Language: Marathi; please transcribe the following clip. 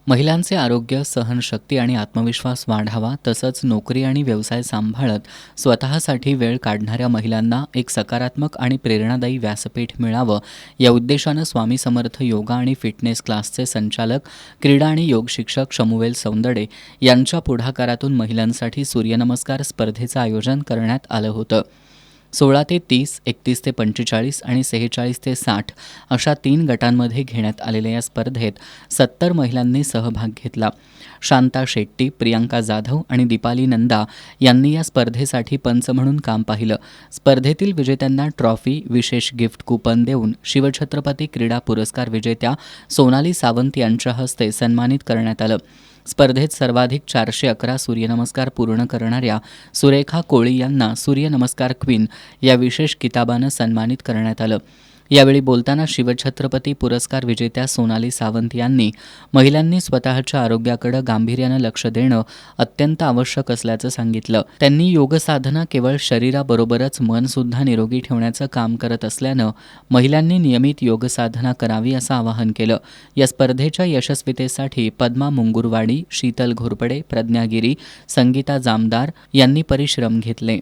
महिलांचे आरोग्य, सहनशक्ती आणि आत्मविश्वास वाढावा, तसंच नोकरी आणि व्यवसाय सांभाळत स्वतःसाठी वेळ काढणाऱ्या महिलांना एक सकारात्मक आणि प्रेरणादायी व्यासपीठ मिळावं, या उद्देशानं स्वामी समर्थ योगा आणि फिटनेस क्लासचे संचालक, क्रीडा आणि योग शिक्षक शमुवेल सौंदडे यांच्या पुढाकारातून महिलांसाठी सूर्यनमस्कार स्पर्धेचं आयोजन करण्यात आलं होतं. 16 ते 30, 31 ते 45 आणि 46 ते 60 अशा 3 गटांमध्ये घेण्यात आलेल्या या स्पर्धेत 70 महिलांनी सहभाग घेतला. शांता शेट्टी, प्रियांका जाधव आणि दीपाली नंदा यांनी या स्पर्धेसाठी पंच म्हणून काम पाहिलं. स्पर्धेतील विजेत्यांना ट्रॉफी, विशेष गिफ्ट कूपन देऊन शिवछत्रपती क्रीडा पुरस्कार विजेत्या सोनाली सावंत यांच्या हस्ते सन्मानित करण्यात आलं. स्पर्धेत सर्वाधिक 411 सूर्यनमस्कार पूर्ण करणाऱ्या सुरेखा कोळी यांना सूर्यनमस्कार क्वीन या विशेष किताबानं सन्मानित करण्यात आलं. यावेळी बोलताना शिवछत्रपती पुरस्कार विजेत्या सोनाली सावंत यांनी महिलांनी स्वतःच्या आरोग्याकडे गांभीर्यानं लक्ष देणं अत्यंत आवश्यक असल्याचं सांगितलं. त्यांनी योगसाधना केवळ शरीराबरोबरच मनसुद्धा निरोगी ठेवण्याचं काम करत असल्यानं महिलांनी नियमित योगसाधना करावी असं आवाहन केलं. या स्पर्धेच्या यशस्वीतेसाठी पद्मा मुंगुरवाडी, शीतल घोरपडे, प्रज्ञा गिरी, संगीता जामदार यांनी परिश्रम घेतले.